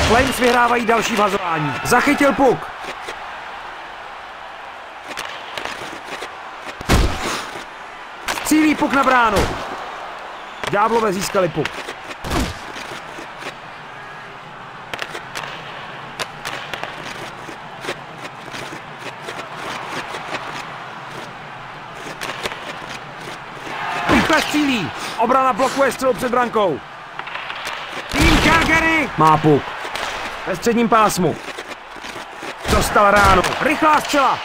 Flames vyhrávají další vhazování. Zachytil puk. Střílí puk na bránu. Ďáblové získali puk. Rychle střílí. Obrana blokuje střelu před brankou. Tým Calgary má puk. Ve středním pásmu. Dostal ránu. Rychlá střela.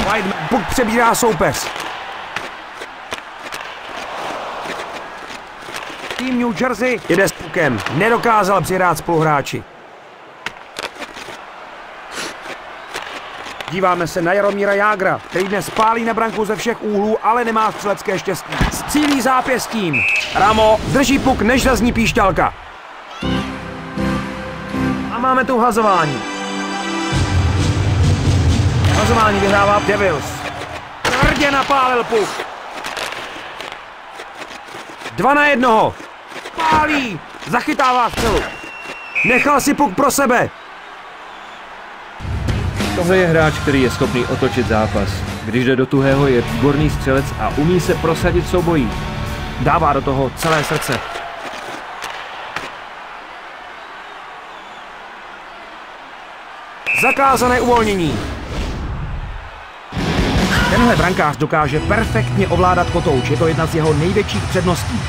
Whiteman puk přebírá soupeř. Tým New Jersey jede s pukem. Nedokázal přihrát spoluhráči. Díváme se na Jaromíra Jágra, který dnes pálí na branku ze všech úhlů, ale nemá střelecké štěstí. Střílí zápěstím. Ramo drží puk, než zazní píšťalka. A máme tu hazování. Hazování vyhrává Devils. Tvrdě napálil puk. 2-1. Pálí. Zachytává střelu. Nechal si puk pro sebe. Tohle je hráč, který je schopný otočit zápas. Když jde do tuhého, je výborný střelec a umí se prosadit v souboji. Dává do toho celé srdce. Zakázané uvolnění. Tenhle brankář dokáže perfektně ovládat kotouč. Je to jedna z jeho největších předností.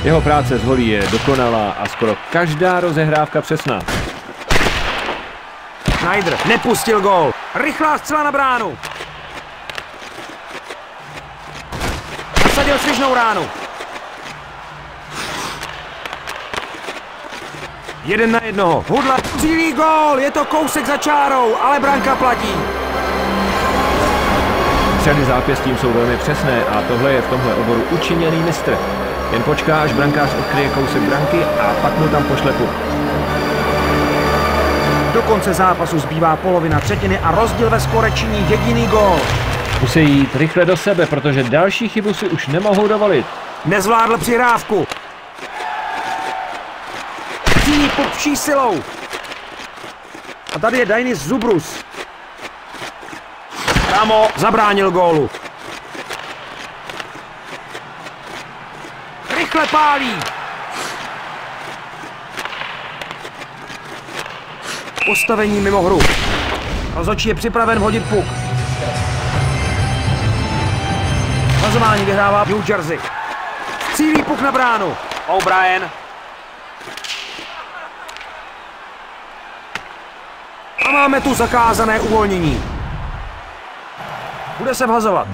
Jeho práce z holí je dokonalá a skoro každá rozehrávka přesná. Schneider nepustil gól. Rychlá střela na bránu. Nasadil svižnou ránu. 1-1. Hudla střílí gól. Je to kousek za čárou, ale branka platí. Střely zápěstím jsou velmi přesné a tohle je v tomhle oboru učiněný mistr. Jen počká, až brankář odkryje kousek branky a pak mu tam pošle puk. Do konce zápasu zbývá polovina třetiny a rozdíl ve skóre činí jediný gól. Musí jít rychle do sebe, protože další chybu si už nemohou dovolit. Nezvládl přihrávku. Cílí puk vší silou. A tady je Dainis Zubrus. Ramo zabránil gólu. Rychle pálí. Postavení mimo hru. Rozhodčí je připraven hodit puk. Vazování vyhrává New Jersey. Střílí puk na bránu. O'Brien. A máme tu zakázané uvolnění. Bude se vhazovat.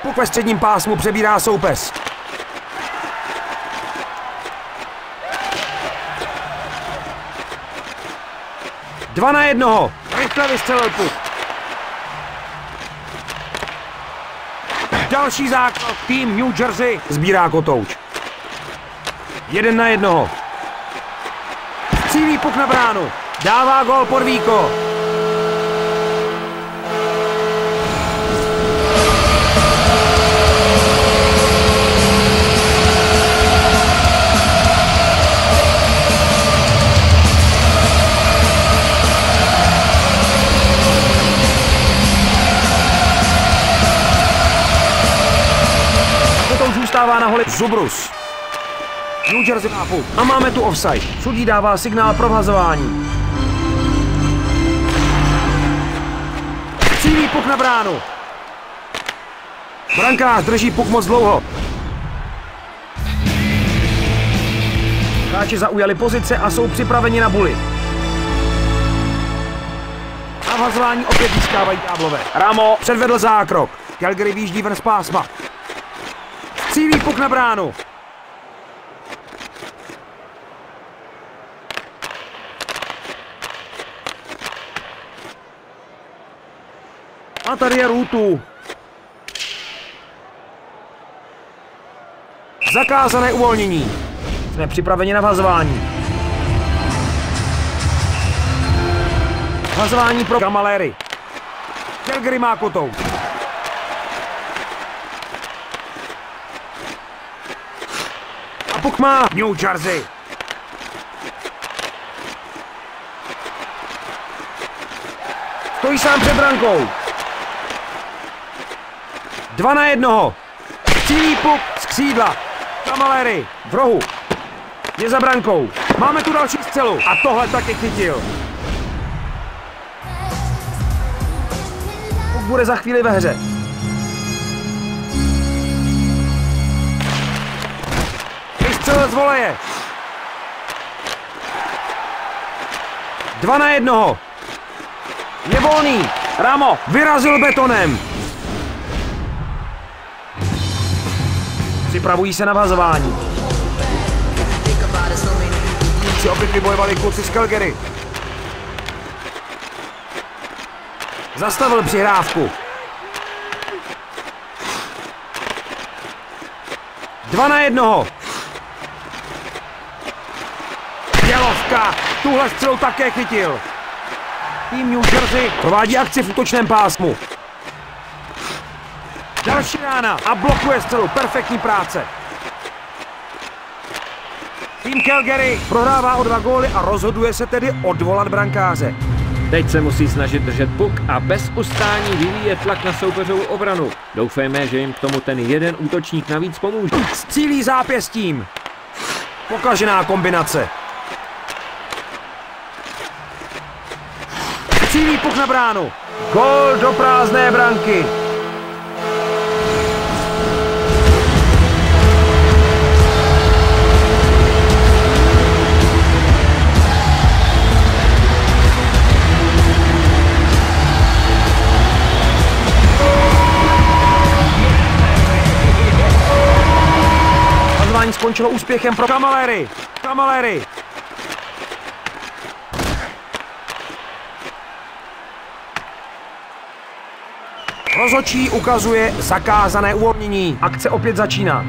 Puk ve středním pásmu přebírá soupeř. Dva na jednoho. Rychle vystřelil puk. Další zákrok. Tým New Jersey sbírá kotouč. 1-1. Střílí puk na bránu. Dává gól Porvíko. Potom zůstává na holi Zubrus. New Jersey má puk. A máme tu offside. Sudí dává signál pro vhazování. Střílí puk na bránu. Brankář drží puk moc dlouho. Hráči zaujali pozice a jsou připraveni na buly. A vhazování opět získávají Ďáblové. Ramo předvedl zákrok. Calgary výjíždí ven z pásma. Střílí puk na bránu. A tady je Ruutu. Zakázané uvolnění. Jsme připraveni na vhazování. Vhazování pro Cammalleri. Calgary má kotou. A puk má New Jersey. Stojí sám před brankou. 2-1. Cílí puk z křídla. Cammalleri v rohu. Je za brankou. Máme tu další střelu. A tohle taky chytil. Puk bude za chvíli ve hře. Vystřelil z voleje. 2-1. Je volný. Ramo vyrazil betonem. Připravují se na vazování. Si opět vybojovali kluci z Calgary. Zastavil přihrávku. 2-1. Dělovka. Tuhle střelu také chytil. Tým New Jersey provádí akci v útočném pásmu. Další rána a blokuje střelu. Perfektní práce. Tým Calgary prohrává o 2 góly a rozhoduje se tedy odvolat brankáře. Teď se musí snažit držet puk a bez ustání vyvíjet tlak na soupeřovou obranu. Doufejme, že jim k tomu ten jeden útočník navíc pomůže. Střílí zápěstím. Pokažená kombinace. Střílí puk na bránu. Gól do prázdné branky. Skončilo úspěchem pro Cammalleri. Cammalleri. Rozhodčí ukazuje zakázané uvolnění. Akce opět začíná.